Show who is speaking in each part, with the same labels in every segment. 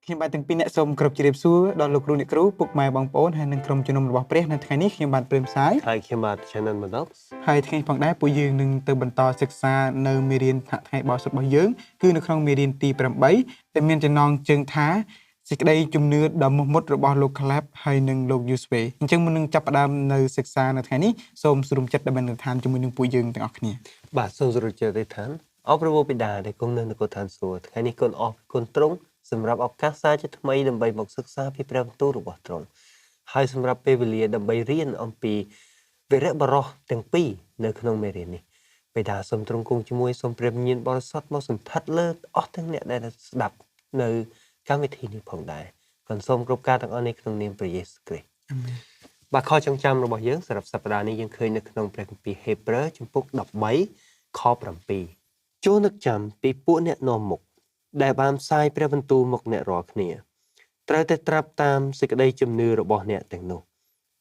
Speaker 1: ខ្ញុំបាទទាំងពីរអ្នកសូមគោរពជម្រាបសួរដល់លោកគ្រូអ្នកគ្រូពុកម៉ែបងប្អូនហើយនិងក្រុមជំនុំរបស់ព្រះនៅថ្ងៃនេះខ្ញុំបាទព្រាមសាយ
Speaker 2: ហើយខ្ញុំបាទ Channel Modox
Speaker 1: ហើយថ្ងៃផងដែរពួកយើងនឹងទៅបន្តសិក្សានៅមេរៀនថ្ងៃបោះសុទ្ធរបស់យើងគឺនៅក្នុងមេរៀនទី8ដែលមានចំណងជើងថាសេចក្តីជំនឿដ៏មោះមុតរបស់លោក Caleb ហើយនិងលោក Joshua អញ្ចឹងមុននឹងចាប់ផ្ដើមនៅសិក្សានៅថ្ងៃនេះសូមស្រុំចិត្តដើម្បីនឹងឋានជាមួយនឹងពួកយើងទាំងអស់គ្នា
Speaker 2: បាទសូមស្រុំចិត្តទេឋានអរព្រះបិតាដែលគង់នៅនគរឋានសួគ៌ថ្ងៃនេះគុណអរគុណទ្រង់សម្រាប់ឱកាសសាជាថ្មីដើម្បីមកសិក្សាពីព្រះបន្ទូលរបស់ទ្រង់ហើយសម្រាប់ពេលវេលាដើម្បីរៀនអំពីវីរបុរសទាំងពីរនៅក្នុងមេរៀននេះបិតាសូមទ្រង់គង់ជាមួយសូមព្រះវិញ្ញាណបរិសុទ្ធមកសន្ធិដ្ឋលើអស់ទាំងអ្នកដែលស្ដាប់នៅកម្មវិធីនេះផងដែរក៏សូមគ្រប់ការទាំងអស់នេះក្នុងនាមព្រះយេស៊ូវគ្រីស្ទអាមែនបាទខចងចាំរបស់យើងសម្រាប់សប្តាហ៍នេះយើងឃើញនៅក្នុងព្រះគម្ពីរហេព្រើរជំពូក13ខ7ចូលនឹកចាំពីពួកអ្នកនាំមុខដែលបានផ្សាយព្រះបន្ទូលមកអ្នករាល់គ្នាត្រូវតែត្រាប់តាមសេចក្តីជំនឿរបស់អ្នកទាំងនោះ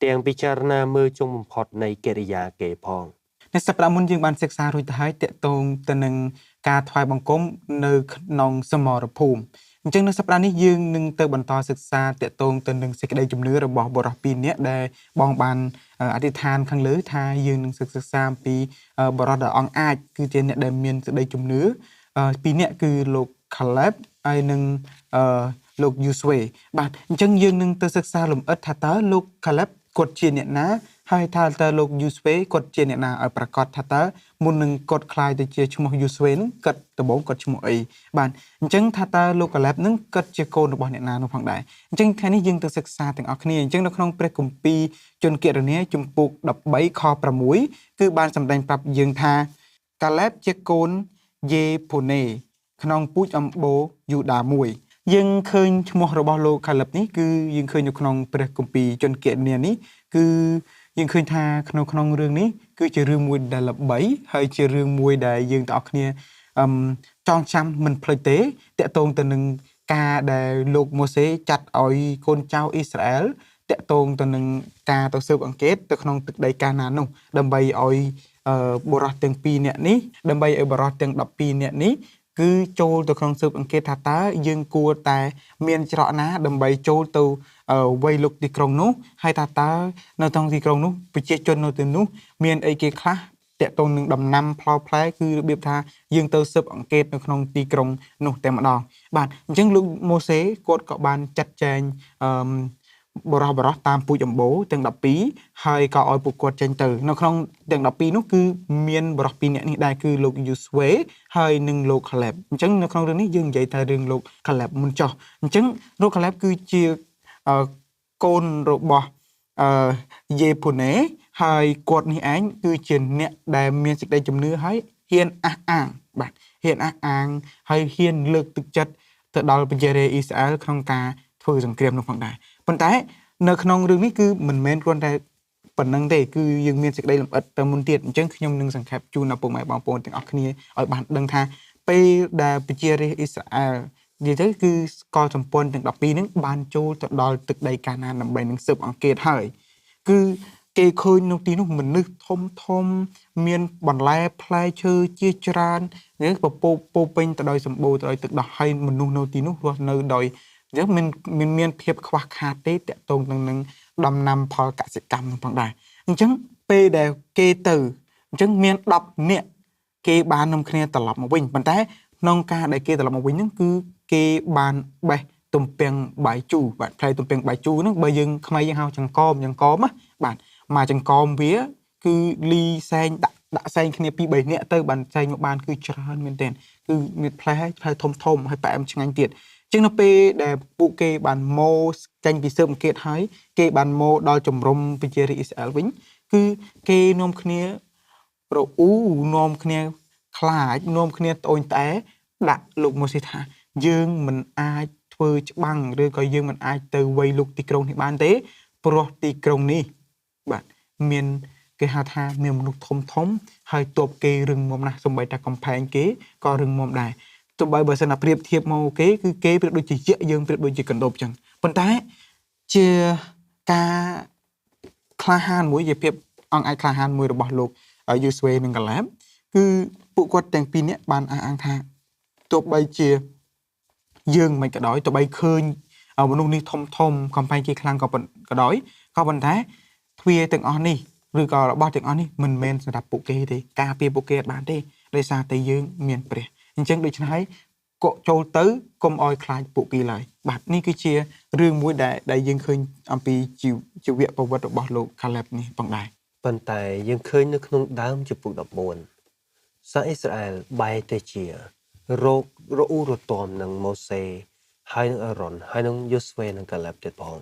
Speaker 2: ទាំងពិចារណាមើលចុងបំផុតនៃកិរិយាគេផង
Speaker 1: នៅសប្តាហ៍មុនយើងបានសិក្សារួចទៅហើយតកតងទៅនឹងការថ្វាយបង្គំនៅក្នុងសមរភូមិអញ្ចឹងនៅសប្តាហ៍នេះយើងនឹងទៅបន្តសិក្សាតកតងទៅនឹងសេចក្តីជំនឿរបស់បុរសពីរនាក់ដែលបងបានអធិដ្ឋានខាងលើថាយើងនឹងសិក្សាអំពីបុរសដ៏អង់អាចគឺជាអ្នកដែលមានសេចក្តីជំនឿពីរនាក់គឺលោក Caleb ហើយនិងលោក Joshua បាទអញ្ចឹងយើងនឹងទៅសិក្សាលម្អិតថាតើលោក Caleb គាត់ជាអ្នកណាហើយថាតើលោក Joshua គាត់ជាអ្នកណាឲ្យប្រកាសថាតើមុននឹងគាត់ខ្លាយទៅជាឈ្មោះ Joshua នឹងគាត់ដំបូងគាត់ឈ្មោះអីបាទអញ្ចឹងថាតើលោក Caleb នឹងគាត់ជាកូនរបស់អ្នកណានោះផងដែរអញ្ចឹងថ្ងៃនេះយើងទៅសិក្សាទាំងអស់គ្នាអញ្ចឹងនៅក្នុងព្រះគម្ពីរជនគណនាជំពូក13ខ6គឺបានសម្ដែងប្រាប់យើងថា Caleb ជាកូនយេផូណេក្នុងពូជអម្បូរយូដាមួយយើងឃើញឈ្មោះរបស់លោក Caleb នេះគឺយើងឃើញនៅក្នុងព្រះគម្ពីរជនគណនានេះគឺយើងឃើញថាក្នុងរឿងនេះគឺជារឿងមួយដែលល្បីហើយជារឿងមួយដែលយើងទាំងអស់គ្នាចងចាំមិនភ្លេចទេតកតងទៅនឹងការដែលលោកម៉ូសេចាត់ឲ្យកូនចៅអ៊ីស្រាអែលតកតងទៅនឹងការទៅស៊ើបអង្កេតទៅក្នុងទឹកដីកាណាននោះដើម្បីឲ្យបុរសទាំង2នាក់នេះដើម្បីឲ្យបុរសទាំង12នាក់នេះគឺចូលទៅក្នុងស៊ើបអង្កេតថាតើយើងគួរតែមានច្រកណាដើម្បីចូលទៅវ័យលុកទីក្រុងនោះហើយថាតើនៅក្នុងទីក្រុងនោះប្រជាជននៅទីនោះមានអីគេខ្លះតកតងនឹងដំណាំផ្លែផ្លែគឺរបៀបថាយើងទៅស៊ើបអង្កេតនៅក្នុងទីក្រុងនោះតែម្ដងបាទអញ្ចឹងលោកម៉ូសេគាត់ក៏បានចាត់ចែងបរោះតាមពូជអម្បូរទាំង12ហើយក៏ឲ្យពួកគាត់ចេញទៅនៅក្នុងទាំង12នោះគឺមានបរោះ2នាក់នេះដែរគឺលោក Joshua ហើយនិងលោក Caleb អញ្ចឹងនៅក្នុងរឿងនេះយើងនិយាយតែរឿងលោក Caleb មុនចុះអញ្ចឹងលោក Caleb គឺជាកូនរបស់យេផូណេហើយគាត់នេះឯងគឺជាអ្នកដែលមានសេចក្តីជំនឿហើយហ៊ានអះអាងបាទហ៊ានអះអាងហើយហ៊ានលើកទឹកចិត្តទៅដល់ប្រជារាស្ត្រអ៊ីស្រាអែលក្នុងការធ្វើសង្គ្រាមនោះផងដែរប៉ុន្តែនៅក្នុងរឿងនេះគឺមិនមែនគ្រាន់តែប៉ុណ្្នឹងទេគឺយើងមានសេចក្តីលម្អិតទៅមុនទៀតអញ្ចឹងខ្ញុំនឹងសង្ខេបជូនដល់ពុកម៉ែបងប្អូនទាំងអស់គ្នាឲ្យបានដឹងថាពេលដែលប្រជារាស្ត្រអ៊ីស្រាអែលនិយាយទៅគឺកងសម្ព័ន្ធទាំង12ហ្នឹងបានចូលទៅដល់ទឹកដីកាណានដើម្បីនឹងស៊ើបអង្កេតហើយគឺគេឃើញនៅទីនោះមនុស្សធំមានបន្លែផ្លែឈើជាច្រើននេះពោពេញទៅដោយសម្បូរទៅដោយទឹកដោះហើយមនុស្សនៅទីនោះរស់នៅដោយអញ្ចឹងមានភាពខ្វះខាតទេតកតងនឹងដំណាំផលកសិកម្មនឹងផងដែរអញ្ចឹងពេលដែលគេទៅអញ្ចឹងមាន10នាក់គេបាននាំគ្នាត្រឡប់មកវិញប៉ុន្តែក្នុងការដែលគេត្រឡប់មកវិញហ្នឹងគឺគេបានបេះទំពាំងបាយជូរបាទផ្លែទំពាំងបាយជូរហ្នឹងបើយើងខ្មែរយើងហៅចង្កមណាបាទមកចង្កមវាគឺលីសែងដាក់សែងគ្នា2 3នាក់ទៅបានសែងមកបានគឺច្រើនមែនទែនគឺមានផ្លែធំហើយផ្អែមឆ្ងាញ់ទៀតចឹងនៅពេលដែលពួកគេបានមកចេញពីស៊ើបអង្កេតហើយគេបានមកដល់ជំរំប្រជារាស្ត្រអ៊ីស្រាអែលវិញគឺគេនាំគ្នារអ៊ូនាំគ្នាខ្លាចនាំគ្នាត្អូញត្អែដាក់លោកម៉ូសេថាយើងមិនអាចធ្វើច្បាំងឬក៏យើងមិនអាចទៅវ័យលុកទីក្រុងនេះបានទេព្រោះទីក្រុងនេះបាទមានគេហៅថាមានមនុស្សធំហើយទ័ពគេរឹងមាំណាស់សូម្បីតែកំផែងគេក៏រឹងមាំដែរទោះបីបើសិនណាប្រៀបធៀបមកគេគឺគេប្រៀបដូចជាយក្សយើងប្រៀបដូចជាកណ្ដូបចឹងប៉ុន្តែជាការក្លាហានមួយជាភាពអង្អាចក្លាហានមួយរបស់លោក Joshua និង Caleb គឺពួកគាត់ទាំងពីរនាក់បានអះអាងថាទោះបីជា យើងមិនក៏ដោយទៅបីឃើញមនុស្សនេះធំកំផែងគេខ្លាំងក៏ដោយក៏ប៉ុន្តែទ្វារទាំងអស់នេះឬក៏របស់ទាំងអស់នេះមិនមែនសម្រាប់ពួកគេទេការពារពួកគេអត់បានទេដោយសារតែយើងមានព្រះអញ្ចឹងដូច្នេះហើយកុចូលទៅកុំឲ្យខ្លាចពួកគេឡើយបាទនេះគឺជារឿងមួយដែលយើងឃើញអំពីជីវប្រវត្តិរបស់លោក Caleb នេះផងដែរ
Speaker 2: ប៉ុន្តែយើងឃើញនៅក្នុងដើមចំពុក14សាអ៊ីស្រាអែលបែរទៅជារករអ៊ូរទាំនឹងម៉ូសេហើយនឹងអារ៉ុនហើយនឹងយូស្វេនិងកាឡែបទៀតផង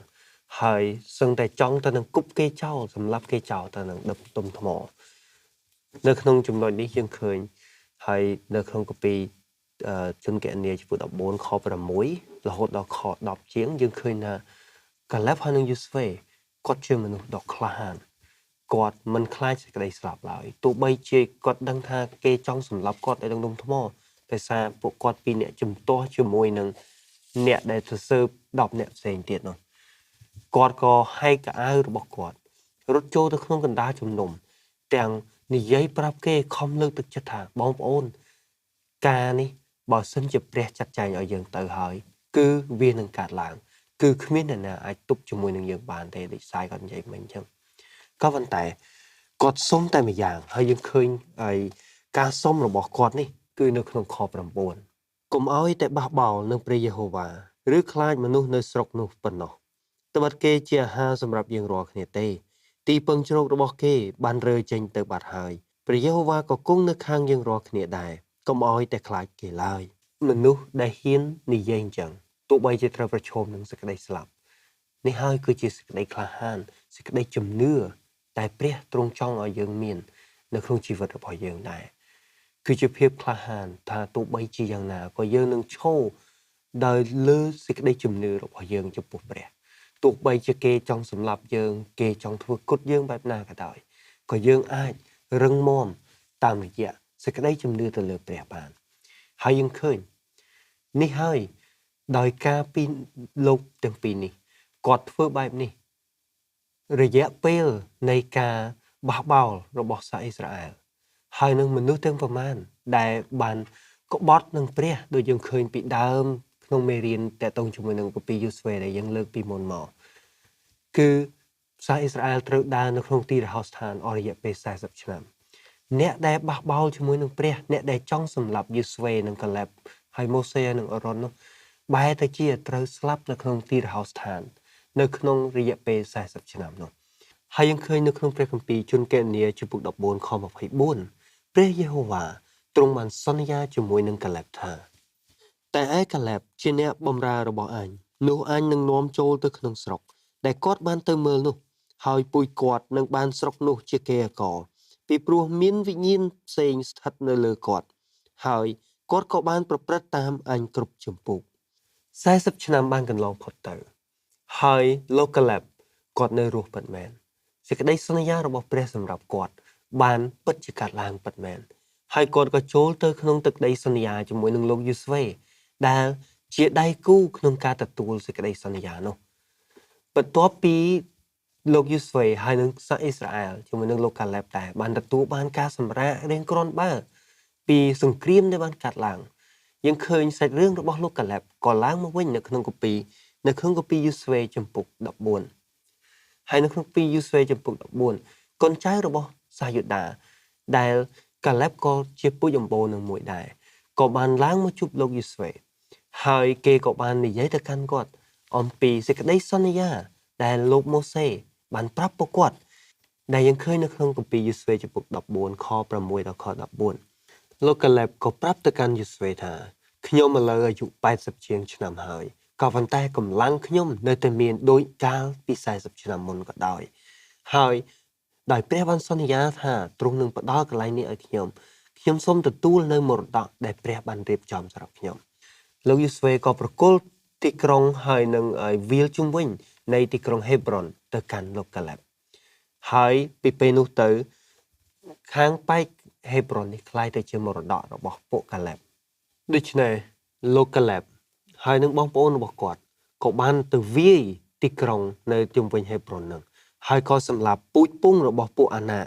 Speaker 2: ហើយសឹងតែចង់ទៅនឹងគប់គេចោលសម្លាប់គេចោលទៅនឹងដុំទុំថ្មនៅក្នុងចំណុចនេះយើងឃើញហើយនៅក្នុងកាពីជនកញ្ញាចំពុក14ខ6រហូតដល់ខ10ជាងយើងឃើញថាកាឡែបហើយនឹងយូស្វេគាត់ជាមនុស្សដ៏ក្លាហានគាត់មិនខ្លាចសេចក្តីស្លាប់ឡើយទោះបីជាគាត់ដឹងថាគេចង់សម្លាប់គាត់នៅក្នុងដុំថ្មតែសារពួកគាត់ពីរនាក់ជំទាស់ជាមួយនឹងអ្នកដែលទៅស៊ើប10នាក់ផ្សេងទៀតនោះគាត់ក៏ហែកកៅអៅរបស់គាត់រត់ចូលទៅក្នុងកណ្ដាលជំនុំទាំងនិយាយប្រាប់គេខំលើកទឹកចិត្តថាបងប្អូនការនេះបើសិនជាព្រះចាត់ចែងឲ្យយើងទៅហើយគឺវានឹងកើតឡើងគឺគ្មានអ្នកណាអាចទប់ជាមួយនឹងយើងបានទេដូចសាយគាត់និយាយមិញអញ្ចឹងក៏ប៉ុន្តែគាត់សុំតែម្យ៉ាងហើយយើងឃើញហើយការសុំរបស់គាត់នេះគឺនៅក្នុងខ9កុំឲ្យតែបះបោរនឹងព្រះយេហូវ៉ាឬខ្លាចមនុស្សនៅស្រុកនោះប៉ុណ្ណោះត្បិតគេជាអាហារសម្រាប់យើងរាល់គ្នាទេទីពឹងជ្រករបស់គេបានរើចេញទៅបាត់ហើយព្រះយេហូវ៉ាក៏គង់នៅខាងយើងរាល់គ្នាដែរកុំឲ្យតែខ្លាចគេឡើយមនុស្សដែលហ៊ាននិយាយអញ្ចឹងទោះបីជាត្រូវប្រឈមនឹងសេចក្តីស្លាប់នេះហើយគឺជាសេចក្តីក្លាហានសេចក្តីជំនឿតែព្រះទ្រង់ចង់ឲ្យយើងមាននៅក្នុងជីវិតរបស់យើងដែរគឺជាភាពក្លាហានថាទោះបីជាយ៉ាងណាក៏យើងនឹងឈរដោយលើសេចក្តីជំនឿរបស់យើងចំពោះព្រះទោះបីជាគេចង់សម្លាប់យើងគេចង់ធ្វើគុតយើងបែបណាក៏ដោយក៏យើងអាចរឹងមាំតាមរយៈសេចក្តីជំនឿទៅលើព្រះបានហើយយើងឃើញនេះហើយដោយការពីលោកទាំងពីរនេះគាត់ធ្វើបែបនេះរយៈពេលនៃការបះបោររបស់សាអ៊ីស្រាអែលហើយនឹងមនុស្សទាំងប្រមាណដែលបានក្បត់នឹងព្រះដូចយើងឃើញពីដើមក្នុងមេរៀនតកតងជាមួយនឹងកាពីយូស្វេដែលយើងលើកពីមុនមកគឺសាអ៊ីស្រាអែលត្រូវដើរនៅក្នុងទីរហោស្ថានអស់រយៈពេល40ឆ្នាំអ្នកដែលបះបោរជាមួយនឹងព្រះអ្នកដែលចង់សម្លាប់យូស្វេនិងកាឡែបហើយម៉ូសេនិងអារ៉ុននោះបែរទៅជាត្រូវស្លាប់នៅក្នុងទីរហោស្ថាននៅក្នុងរយៈពេល40ឆ្នាំនោះហើយយើងឃើញនៅក្នុងព្រះគម្ពីរជនកេនីចំពុក14ខ24ព្រះយេហូវ៉ាទ្រង់បានសន្យាជាមួយនឹងកាឡែបថាតែឯកាឡែបជាអ្នកបម្រើរបស់អញនោះអញនឹងនាំចូលទៅក្នុងស្រុកដែលគាត់បានទៅមើលនោះហើយពូជគាត់នឹងបានស្រុកនោះជាគេអកពីព្រោះមានវិញ្ញាណផ្សេងស្ថិតនៅលើគាត់ហើយគាត់ក៏បានប្រព្រឹត្តតាមអញគ្រប់ចម្ពោះ40ឆ្នាំបានកន្លងផុតទៅហើយលោកកាឡែបគាត់នៅរស់ពិតមែនសេចក្តីសន្យារបស់ព្រះសម្រាប់គាត់បានពិតជាកាត់ឡើងពិតមែនហើយគាត់ក៏ចូលទៅក្នុងទឹកដីសន្យាជាមួយនឹងលោកយូស្វេដែលជាដៃគូក្នុងការទទួលសេចក្តីសន្យានោះបន្ទាប់ពីលោកយូស្វេហើយនឹងសាអ៊ីស្រាអែលជាមួយនឹងលោកកាឡែបដែរបានទទួលបានការសម្រាករៀងគ្រាន់បើពីសង្គ្រាមដែលបានកាត់ឡើងយើងឃើញសាច់រឿងរបស់លោកកាឡែបក៏ឡើងមកវិញនៅក្នុងកាពីយូស្វេចំពុក14ហើយនៅក្នុងពីយូស្វេចំពុក14កូនចៅរបស់សាយូដាដែលកាឡែបក៏ជាពូជអម្បូរនឹងមួយដែរក៏បានឡើងមកជួបលោកយូស្វេហើយគេក៏បាននិយាយទៅកាន់គាត់អំពីសេចក្តីសន្យាដែលលោកម៉ូសេបានប្រាប់ពួកគាត់ដែលយើងឃើញនៅក្នុងគម្ពីរយូស្វេចំពុក14ខ6ដល់ខ14លោកកាឡែបក៏ប្រាប់ទៅកាន់យូស្វេថាខ្ញុំឥឡូវអាយុ80ជាងឆ្នាំហើយក៏ប៉ុន្តែកម្លាំងខ្ញុំនៅតែមានដូចកាលពី40ឆ្នាំមុនក៏ដោយហើយដោយព្រះបានសន្យាថាទ្រង់នឹងផ្ដល់កន្លែងនេះឲ្យខ្ញុំសូមទទួលនៅមរតកដែលព្រះបានរៀបចំសម្រាប់ខ្ញុំលោកយូស្វេក៏ប្រគល់ទីក្រុងហើយនឹងវាលជុំវិញនៃទីក្រុងហេប្រុនទៅកាន់លោកកាឡែបហើយពីពេលនោះទៅខាងប៉ែកហេប្រុននេះក្លាយទៅជាមរតករបស់ពួកកាឡែបដូច្នេះលោកកាឡែបហើយនឹងបងប្អូនរបស់គាត់ក៏បានទៅវាយទីក្រុងនៅជុំវិញហេប្រុននឹងហើយក៏សម្លាប់ពូជពងរបស់ពួកអាណា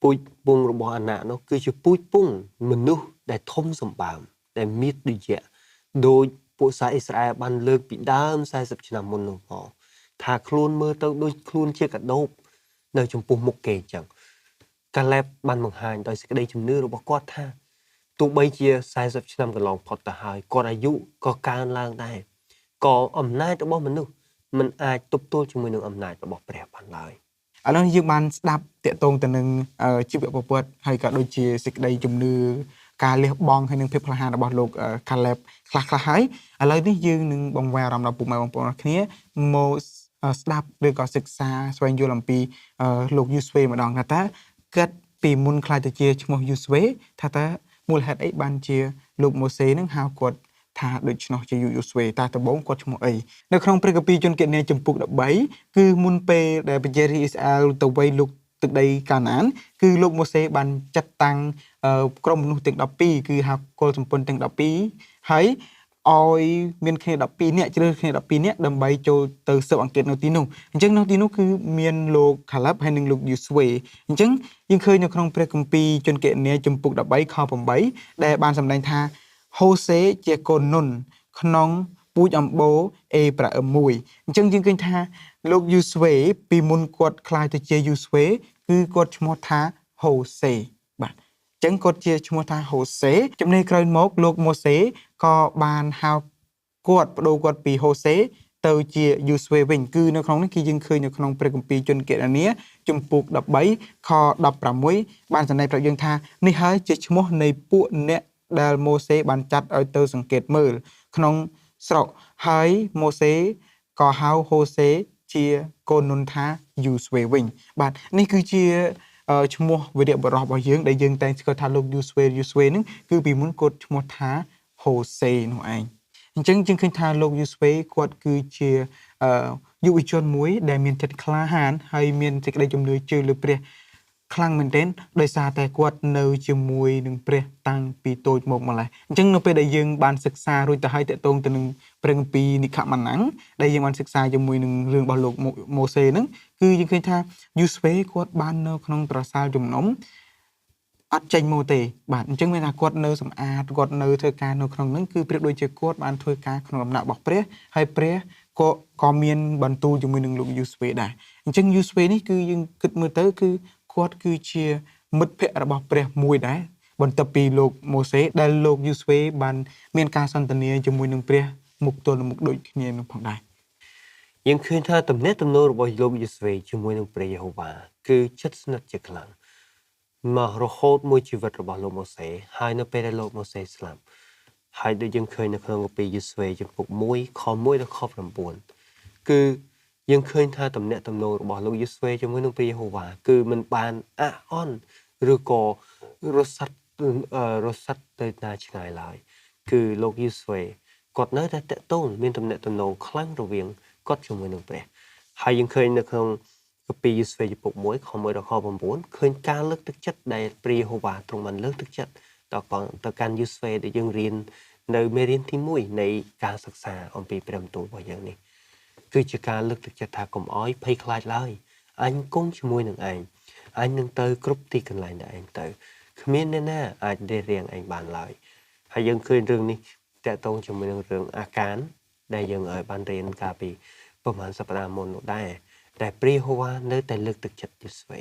Speaker 2: ពូជពងរបស់អាណានោះគឺជាពូជពងមនុស្សដែលធំសម្បើមដែលមានដូច ពួកសាសអ៊ីស្រាអែលបានលើកពីដើម40ឆ្នាំមុននោះមកថាខ្លួនមើលទៅដូចខ្លួនជាកដោបនៅចំពោះមុខគេអញ្ចឹងកាឡែបបានបង្ហាញដោយសេចក្តីជំនឿរបស់គាត់ថាទោះបីជា40ឆ្នាំកន្លងផុតទៅហើយគាត់អាយុក៏កើនឡើងដែរក៏អំណាចរបស់មនុស្សមិនអាចទប់ទល់ជាមួយនឹងអំណាចរបស់ព្រះបានឡើយ
Speaker 1: ឥឡូវនេះយើងបានស្ដាប់តាក់ទងទៅនឹងជីវប្រវត្តិហើយក៏ដូចជាសេចក្តីជំនឿការលះបង់ហើយនឹងភាពក្លាហានរបស់លោកកាឡែបខ្លះៗហើយឥឡូវនេះយើងនឹងបង្វែរអារម្មណ៍ដល់ពុកម៉ែបងប្អូនទាំងគ្នាមកស្ដាប់ឬក៏សិក្សាស្វែងយល់អំពីលោកយូស្វេម្ដងថាតើគាត់ពីមុនខ្លាចទៅជាឈ្មោះយូស្វេថាតើមូលហេតុអីបានជាលោកម៉ូសេនឹងហៅគាត់ថាដូច្នោះជាយូស្វេតើដំបូងគាត់ឈ្មោះអីនៅក្នុងព្រះគម្ពីរជនគណនាចំពុក13គឺមុនពេលដែលប្រជារាស្ត្រអ៊ីស្រាអែលទៅវ័យលុកទឹកដីកាណានគឺលោកម៉ូសេបានចាត់តាំងក្រុមមនុស្សទាំង12គឺហៅកុលសម្ពន្ធទាំង12ហើយឲ្យមានគ្នា12នាក់ជ្រើសគ្នា12នាក់ដើម្បីចូលទៅស៊ើបអង្កេតនៅទីនោះអញ្ចឹងនៅទីនោះគឺមានលោកខាឡែបហើយនិងលោកយូស្វេអញ្ចឹងយើងឃើញនៅក្នុងព្រះគម្ពីរជនគណនាចំពុក13ខ8ដែលបានសម្ដែងថាហូសេជាកូននុនក្នុងពូជអំបូរអេប្រាអឹមមួយអញ្ចឹងយើងឃើញថាលោកយូស្វេពីមុនគាត់ខ្លាយទៅជាយូស្វេគឺគាត់ឈ្មោះថាហូសេបាទអញ្ចឹងគាត់ជាឈ្មោះថាហូសេចំណេះក្រោយមកលោកម៉ូសេក៏បានហៅគាត់បដូរគាត់ពីហូសេទៅជាយូស្វេវិញគឺនៅក្នុងនេះគឺយើងឃើញនៅក្នុងព្រះគម្ពីរជនគណនាជំពូក13ខ16បានសម្ដែងប្រាប់យើងថានេះហើយជាឈ្មោះនៃពួកអ្នកដែលម៉ូសេបានចាត់ឲ្យទៅសង្កេតមើលក្នុងស្រុកហើយម៉ូសេក៏ហៅហូសេជាកូននុនថាយូស្វេវិញបាទនេះគឺជាឈ្មោះវីរបុរសរបស់យើងដែលយើងតែងស្គាល់ថាលោកយូស្វេហ្នឹងគឺពីមុនគាត់ឈ្មោះថាហូសេនោះឯងអញ្ចឹងយើងឃើញថាលោកយូស្វេគាត់គឺជាយុវជនមួយដែលមានចិត្តក្លាហានហើយមានសេចក្តីជំនឿជឿលើព្រះខ្លាំងមែនទែនដោយសារតែគាត់នៅជាមួយនឹងព្រះតាំងពីតូចមកម្ល៉េះអញ្ចឹងនៅពេលដែលយើងបានសិក្សារួចទៅហើយតកតងទៅនឹងព្រះគម្ពីរនិខម៉ាណាំងដែលយើងបានសិក្សាជាមួយនឹងរឿងរបស់លោកម៉ូសេហ្នឹងគឺយើងឃើញថាយូស្វេគាត់បាននៅក្នុងត្រសាលជំនុំអត់ចេញមកទេបាទអញ្ចឹងមានថាគាត់នៅសម្អាតគាត់នៅធ្វើការនៅក្នុងហ្នឹងគឺប្រៀបដូចជាគាត់បានធ្វើការក្នុងដំណាក់របស់ព្រះហើយព្រះក៏មានបន្ទូលជាមួយនឹងលោកយូស្វេដែរអញ្ចឹងយូស្វេនេះគឺយើងគិតមើលទៅគឺគាត់គឺជាមិត្តភក្តិរបស់ព្រះមួយដែរបន្ទាប់ពីលោកម៉ូសេដែលលោកយូស្វេបានមានការសន្ទនាជាមួយនឹងព្រះមុខទល់នឹងមុខដូចគ្នានឹងផងដែរ
Speaker 2: យើងឃើញថាទំនាក់ទំនងរបស់លោកយូស្វេជាមួយនឹងព្រះយេហូវ៉ាគឺជិតស្និទ្ធជាខ្លាំងមករហូតមួយជីវិតរបស់លោកម៉ូសេហើយនៅពេលដែលលោកម៉ូសេស្លាប់ហើយដូចយើងឃើញនៅក្នុងគម្ពីរយូស្វេចំពុក1ខ1ដល់ខ9គឺយើងឃើញថាទំនាក់ទំនងរបស់លោកយូស្វេជាមួយនឹងព្រះយេហូវ៉ាគឺមិនបានអាក់អន់ឬក៏រសាត់ទៅណាឆ្ងាយឡើយគឺលោកយូស្វេគាត់នៅតែតេតូនមានទំនាក់ទំនងខ្លាំងរវាងគាត់ជាមួយនឹងព្រះហើយយើងឃើញនៅក្នុងគម្ពីរយូស្វេចំពុក1ខ1ដល់ខ9ឃើញការលើកទឹកចិត្តដែលព្រះយេហូវ៉ាទ្រង់បានលើកទឹកចិត្តទៅកាន់យូស្វេដែលយើងរៀននៅមេរៀនទី1នៃការសិក្សាអំពីព្រះបន្ទូលរបស់យើងនេះគឺជាការលើកទឹកចិត្តថាកុំអោយភ័យខ្លាចឡើយអញគង់ជាមួយនឹងឯងអញនឹងទៅគ្រប់ទីកន្លែងដែលឯងទៅគ្មានអ្នកណាអាចរារាំងឯងបានឡើយហើយយើងឃើញរឿងនេះតកតងជាមួយនឹងរឿងអាកានដែលយើងបានរៀនកាលពីប្រហែលសប្តាហ៍មុននោះដែរតែព្រះយេហូវ៉ានៅតែលើកទឹកចិត្តយូស្វេ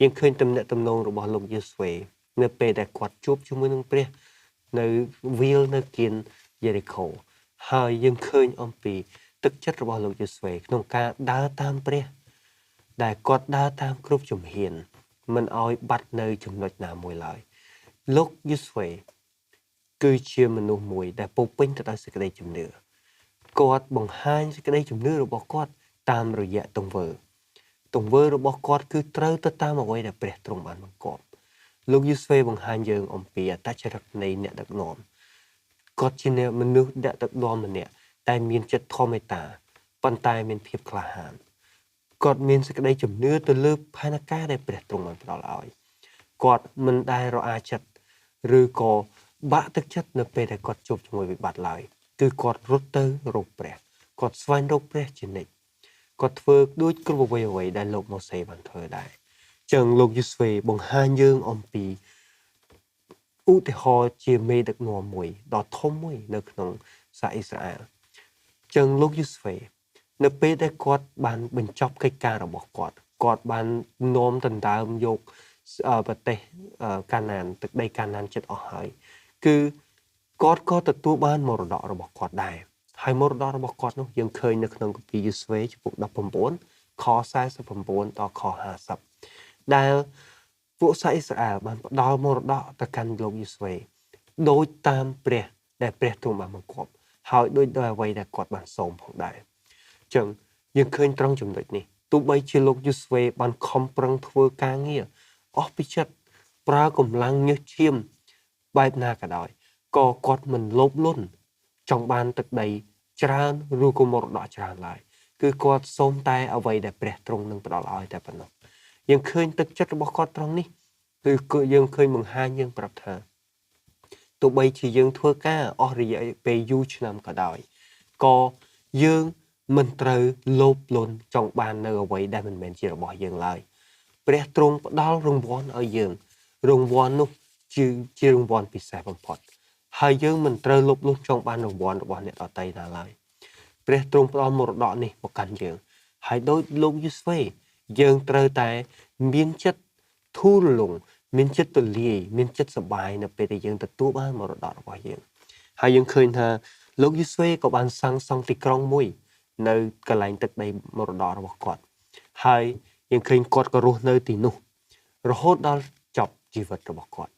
Speaker 2: យើងឃើញទំនាក់ទំនងរបស់លោកយូស្វេនៅពេលដែលគាត់ជួបជាមួយនឹងព្រះនៅវាលនៅគៀនយេរីខូហើយយើងឃើញអំពីទឹកចិត្តរបស់លោកយូស្វេក្នុងការដើរតាមព្រះដែលគាត់ដើរតាមគ្រប់ជំហានមិនឲ្យបាត់នៅចំណុចណាមួយឡើយលោកយូស្វេគឺជាមនុស្សមួយដែលពោពេញទៅដោយសេចក្តីជំនឿគាត់បង្ហាញសេចក្តីជំនឿរបស់គាត់តាមរយៈទង្វើរបស់គាត់គឺត្រូវទៅតាមអ្វីដែលព្រះទ្រង់បានបង្គាប់លោកយូស្វេបង្ហាញយើងអំពីអត្តចរិតនៃអ្នកដឹកនាំគាត់ជាមនុស្សអ្នកដឹកនាំម្នាក់តែមានចិត្តធម៌មេត្តាប៉ុន្តែមានភាពក្លាហានគាត់មានសេចក្តីជំនឿទៅលើផែនការដែលព្រះទ្រង់បានផ្ដល់ឲ្យគាត់មិនដែលរអាចិត្តឬក៏បាក់ទឹកចិត្តនៅពេលដែលគាត់ជួបជាមួយវិបត្តិឡើយគឺគាត់រត់ទៅរកព្រះគាត់ស្វែងរកព្រះជានិច្ចគាត់ធ្វើដូចគ្រប់អ្វីដែលលោកម៉ូសេបានធ្វើដែរចឹងលោកយូស្វេបង្ហាញយើងអំពីឧទាហរណ៍ជាមេដឹកនាំមួយដ៏ធំមួយនៅក្នុង សាអ៊ីស្រាអែលចឹងលោកយូស្វេនៅពេលដែលគាត់បានបញ្ចប់កិច្ចការរបស់គាត់បាននាំដណ្ដើមយកប្រទេសកាណានទឹកដីកាណានចិត្តអស់ហើយគឺគាត់ក៏ទទួលបានមរតករបស់គាត់ដែរហើយមរតករបស់គាត់នោះយើងឃើញនៅក្នុងគម្ពីរយូស្វេចំពុក19ខ49ដល់ខ50ដែលពួកសាអ៊ីស្រាអែលបានផ្ដល់មរតកទៅកាន់លោកយូស្វេដោយតាមព្រះដែលព្រះទ្រង់បានបង្គាប់ហើយដោយអ្វីដែលគាត់បានសូមផងដែរអញ្ចឹងយើងឃើញត្រង់ចំណុចនេះទោះបីជាលោកយូស្វេបានខំប្រឹងធ្វើការងារអស់ពីចិត្តប្រើកម្លាំងញើសឈាមបែបណាក៏ដោយក៏គាត់មិនលោភលន់ចង់បានទឹកដីច្រើនឬក៏មរតកច្រើនឡើយគឺគាត់សូមតែអ្វីដែលព្រះទ្រង់នឹងផ្ដល់ឲ្យតែប៉ុណ្ណោះយើងឃើញទឹកចិត្តរបស់គាត់ត្រង់នេះគឺយើងឃើញបង្ហាញយើងប្រាប់ថាទោះបីជាយើងធ្វើការអស់រយៈពេលយូរឆ្នាំក៏ដោយក៏យើងមិនត្រូវលោភលន់ចង់បាននៅអ្វីដែលមិនមែនជារបស់យើងឡើយព្រះទ្រង់ផ្ដល់រង្វាន់ឲ្យយើងរង្វាន់នោះជារង្វាន់ពិសេសបំផុតហើយយើងមិនត្រូវលោភលន់ចង់បានរង្វាន់របស់អ្នកដទៃណាឡើយព្រះទ្រង់ផ្ដល់មរតកនេះមកកាន់យើងហើយដោយលោកយូស្វេយើងត្រូវតែមានចិត្តធូររលុងមានចិត្តទូលាយមានចិត្តសប្បាយនៅពេលដែលយើងទទួលបានមរតករបស់យើងហើយយើងឃើញថាលោកយូស្វេក៏បានសាងសង់ទីក្រុងមួយនៅកន្លែងទឹកដីមរតករបស់គាត់ហើយយើងឃើញគាត់ក៏រស់នៅទីនោះរហូតដល់ចប់ជីវិតរបស់គាត់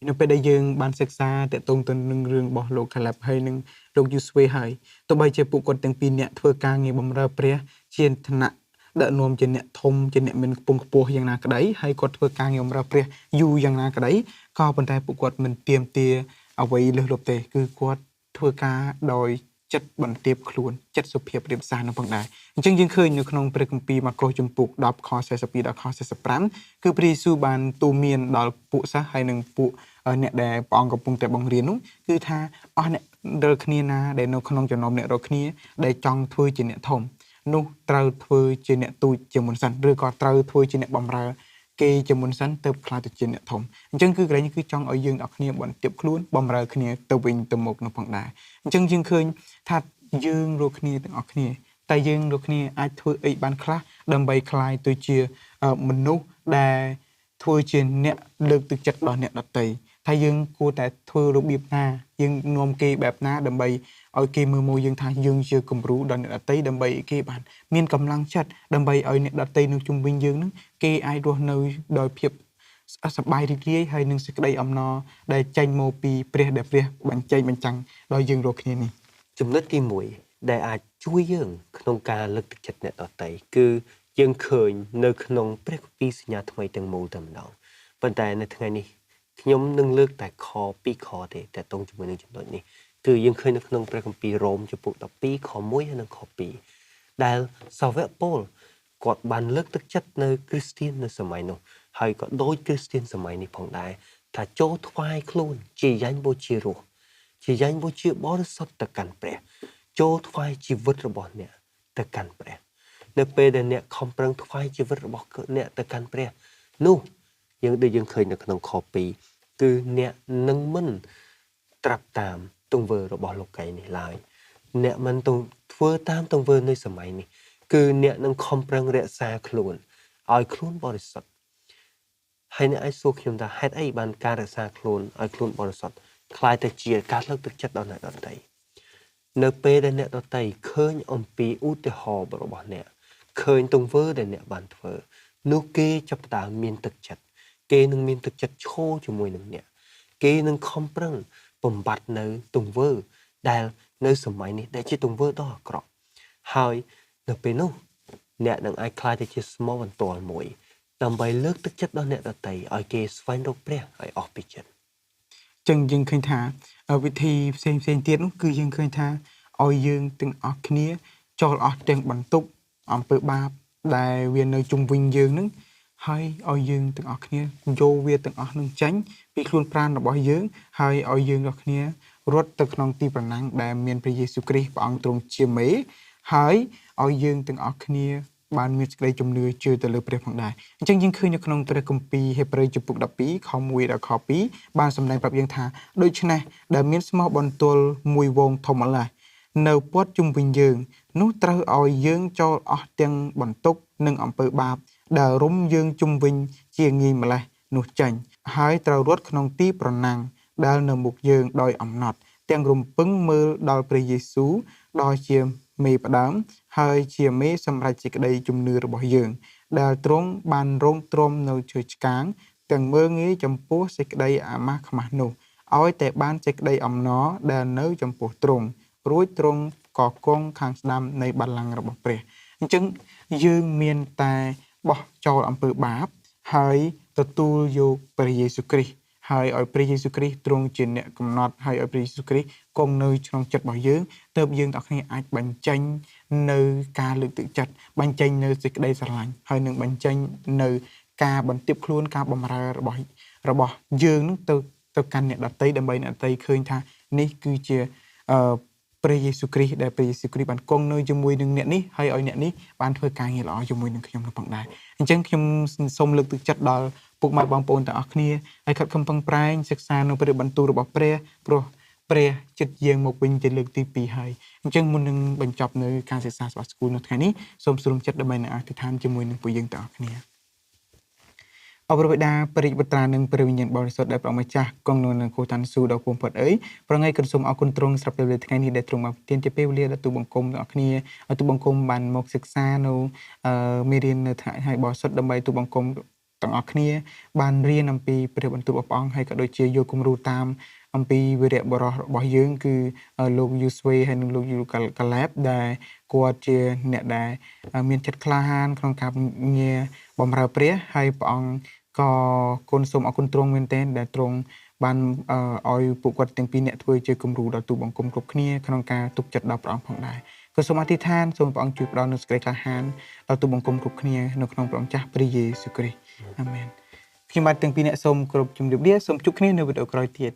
Speaker 1: នៅពេលដែលយើងបានសិក្សាតាក់ទងទៅនឹងរឿងរបស់លោក Caleb ហើយនឹងលោក Joshua ហើយទោះបីជាពួកគាត់ទាំងពីរនាក់ធ្វើការងារបម្រើព្រះជាឋានៈដឹកនាំជាអ្នកធំជាអ្នកមានខ្ពង់ខ្ពស់យ៉ាងណាក្តីហើយគាត់ធ្វើការងារបម្រើព្រះយូរយ៉ាងណាក្តីក៏ប៉ុន្តែពួកគាត់មិនទាមទារអ្វីលើសលប់ទេគឺគាត់ធ្វើការដោយចិត្តបន្ទាបខ្លួនចិត្តសុភាពរៀបសារនៅផងដែរអញ្ចឹងយើងឃើញនៅក្នុងព្រះគម្ពីរម៉ាកុសជំពូក10ខ42ដល់ខ45គឺព្រះយេស៊ូវបានទូន្មានដល់ពួកសិស្សហើយនិងពួកអ្នកដែលព្រះអង្គកំពុងតែបង្រៀននោះគឺថាអស់អ្នករាល់គ្នាណាដែលនៅក្នុងចំណោមអ្នករាល់គ្នាដែលចង់ធ្វើជាអ្នកធំនោះត្រូវធ្វើជាអ្នកទូចជាមុនសិនឬក៏ត្រូវធ្វើជាអ្នកបម្រើគេជាមុនសិនទៅខ្លាចទៅជាអ្នកធំអញ្ចឹងគឺកន្លែងនេះគឺចង់ឲ្យយើងអ្នកគ្នាបន្ទាបខ្លួនបម្រើគ្នាទៅវិញទៅមកនោះផងដែរអញ្ចឹងយើងឃើញថាយើងរាល់គ្នាទាំងអស់គ្នាតែយើងរាល់គ្នាអាចធ្វើអីបានខ្លះដើម្បីคลายទៅជាមនុស្សដែលធ្វើជាអ្នកលើកទឹកចិត្តដល់អ្នកដទៃថាយើងគួរតែធ្វើរបៀបណាយើងនាំគេបែបណាដើម្បីឲ្យគេមើលមកយើងថាយើងជាគំរូដល់អ្នកដទៃដើម្បីគេបានមានកម្លាំងចិត្តដើម្បីឲ្យអ្នកដទៃនៅជុំវិញយើងនឹងគេអាចរស់នៅដោយភាពសប្បាយរីករាយហើយនឹងសេចក្តីអំណរដែលចេញមកពីព្រះដែលព្រះបញ្ចេញបញ្ចាំងដល់យើងរាល់គ្នានេះ
Speaker 2: ចំណុចទី1ដែលអាចជួយយើងក្នុងការលើកទឹកចិត្តអ្នកដទៃគឺយើងឃើញនៅក្នុងព្រះគម្ពីរសញ្ញាថ្មីទាំងមូលតែម្ដងប៉ុន្តែនៅថ្ងៃនេះខ្ញុំនឹងលើកតែខ2ខទេតែតรงជាមួយនឹងចំណុចនេះគឺយើងឃើញនៅក្នុងព្រះគម្ពីររ៉ូមចំពុក12ខ1ហើយនិងខ2ដែលសាវកប៉ូលគាត់បានលើកទឹកចិត្តនៅគ្រីស្ទាននៅសម័យនោះហើយក៏ដូចគ្រីស្ទានសម័យនេះផងដែរថាចូលថ្វាយខ្លួនជាយ៉ាញ់បូជារស់ជាយ៉ាញ់បូជាបរិសុទ្ធទៅកាន់ព្រះចូលថ្វាយជីវិតរបស់អ្នកទៅកាន់ព្រះនៅពេលដែលអ្នកខំប្រឹងថ្វាយជីវិតរបស់អ្នកទៅកាន់ព្រះនោះយើងឃើញនៅក្នុងខ2គឺអ្នកនឹងមិនត្រាប់តាមទង្វើរបស់លោកីនេះឡើយអ្នកមិនធ្វើតាមទង្វើនៃសម័យនេះគឺអ្នកនឹងខំប្រឹងរក្សាខ្លួនឲ្យខ្លួនបរិសុទ្ធហើយអ្នកអាចសួរខ្ញុំថាហេតុអីបានការរក្សាខ្លួនឲ្យខ្លួនបរិសុទ្ធคล้ายទៅជាការលើកទឹកចិត្តដល់អ្នកដទៃនៅពេលដែលអ្នកដទៃឃើញអំពីឧទាហរណ៍របស់អ្នកឃើញទង្វើដែលអ្នកបានធ្វើនោះគេចាប់ផ្ដើមមានទឹកចិត្តគេនឹងមានទឹកចិត្តឈរជាមួយនឹងអ្នកគេនឹងខំប្រឹងបំបត្តិនៅទង្វើដែលនៅសម័យនេះដែលជាទង្វើដ៏អាក្រក់ហើយនៅពេលនោះអ្នកនឹងអាចខ្លាចទៅជាស្មោះបន្ទាល់មួយដើម្បីលើកទឹកចិត្តដល់អ្នកដទៃឲ្យគេស្វែងរកព្រះឲ្យអស់ពីចិត្ត
Speaker 1: ចឹងយើងឃើញថាវិធីផ្សេងទៀតនោះគឺយើងឃើញថាឲ្យយើងទាំងអស់គ្នាចូលអស់ទាំងបន្ទុកអំពើបាបដែលវានៅជុំវិញយើងនឹងហើយឲ្យយើងទាំងអស់គ្នាយកវាទាំងអស់នឹងចេញពីខ្លួនប្រាណរបស់យើងហើយឲ្យយើងទាំងគ្នារត់ទៅក្នុងទីប្រណាំងដែលមានព្រះយេស៊ូវគ្រីស្ទព្រះអង្គទ្រង់ជាមេហើយឲ្យយើងទាំងអស់គ្នាបានមានសេចក្តីជំនឿជឿទៅលើព្រះផងដែរអញ្ចឹងយើងឃើញនៅក្នុងព្រះគម្ពីរហេព្រើរចំពុក12ខ1ដល់ខ2បានសម្ដែងប្រាប់យើងថាដូច្នេះដែលមានស្មោះបន្ទល់មួយវងធំម្ល៉េះ នៅព័ទ្ធជុំវិញយើងនោះត្រូវឲ្យយើងចូលអស់ទាំងបន្ទុកនិងអំពើបាបដែលរុំយើងជុំវិញជាងាយម្លេះនោះចេញហើយត្រូវរត់ក្នុងទីប្រណាំងដែលនៅមុខយើងដោយអំណត់ទាំងរំពឹងមើលដល់ព្រះយេស៊ូវដ៏ជាមេផ្ដើមហើយជាមេសម្រេចសេចក្តីជំនឿរបស់យើងដែលទ្រង់បានរងទ្រាំនៅជើឆ្កាងទាំងមើងងាយចំពោះសេចក្តីអាម៉ាស់ខ្មាស់នោះឲ្យតែបានសេចក្តីអំណរដែលនៅចំពោះទ្រង់រួចទ្រង់ក៏គង់ខាងស្ដាំនៃបល្ល័ង្ករបស់ព្រះអញ្ចឹងយើងមានតែបោះចោលអំពើបាបហើយទទួលយកព្រះយេស៊ូវគ្រីស្ទហើយឲ្យព្រះយេស៊ូវគ្រីស្ទទ្រង់ជាអ្នកកំណត់ហើយឲ្យព្រះយេស៊ូវគ្រីស្ទគង់នៅក្នុងចិត្តរបស់យើងទើបយើងទាំងអស់គ្នាអាចបញ្ចេញនៅការលើកទឹកចិត្តបញ្ចេញនៅសេចក្តីស្រឡាញ់ហើយនឹងបញ្ចេញនៅការបន្ទាបខ្លួនការបម្រើរបស់យើងនឹងទៅកាន់អ្នកដទៃដើម្បីអ្នកដទៃឃើញថានេះគឺជាព្រះយេស៊ូវគ្រីស្ទដែលព្រះយេស៊ូវគ្រីស្ទបានគង់នៅជាមួយនឹងអ្នកនេះហើយឲ្យអ្នកនេះបានធ្វើការងារល្អជាមួយនឹងខ្ញុំផងដែរអញ្ចឹងខ្ញុំសូមលើកទឹកចិត្តដល់ពុកម៉ែបងប្អូនទាំងអស់គ្នាឲ្យខិតខំប្រឹងប្រែងសិក្សានៅព្រះបន្ទូលរបស់ព្រះព្រោះព្រះចិត្តយាងមកវិញជាលើកទី2ហើយអញ្ចឹងមុននឹងបញ្ចប់នៅការសិក្សាស្វាស្គូលនៅថ្ងៃនេះសូមស្រុំចិត្តដើម្បីនឹងអធិដ្ឋានជាមួយនឹងពួកយើងទាំងអស់គ្នាអបរវិដាបរិយវត្រានិងព្រះវិញ្ញាណបរិសុទ្ធដែលព្រះម្ចាស់គង់នៅនឹងគូតានស៊ូដល់ពុំផុតអីប្រងៃគុណសូមអរគុណទ្រង់ស្រាប់ពេលថ្ងៃនេះដែលទ្រង់បានទានជាពេលវេលាដល់ទូបង្គំទាំងអស់គ្នាឲ្យទូបង្គំបានមកសិក្សានៅមេរៀននៅថ្ងៃបរិសុទ្ធដើម្បីទូបង្គំទាំងអស់គ្នាបានរៀនអំពីព្រះបន្ទូលរបស់ព្រះអង្គហើយក៏ដូចជាយកគំរូតាមអំពីវីរៈបរិសរបស់យើងគឺលោកយូស្វេហើយនិងលោកយូកាឡែបដែលគាត់ជាអ្នកដែលមានចិត្តក្លាហានក្នុងការបម្រើព្រះហើយព្រះអង្គក៏គុណសូមអរគុណទ្រង់មែនទែនដែលទ្រង់បានឲ្យពួកគាត់ទាំងពីរអ្នកធ្វើជាគំរូដល់ទូបង្គំគ្រប់គ្នាក្នុងការទុកចិត្តដល់ព្រះអង្គផងដែរក៏សូមអធិដ្ឋានសូមព្រះអង្គជួយផ្ដល់នូវសេចក្តីក្លាហានដល់ទូបង្គំគ្រប់គ្នានៅក្នុងព្រះអង្គចាស់ព្រះយេស៊ូវគ្រីស្ទអាមែនខ្ញុំបាទទាំងពីរអ្នកសូមគោរពជំរាបលាសូមជួបគ្នានៅវីដេអូក្រោយទៀត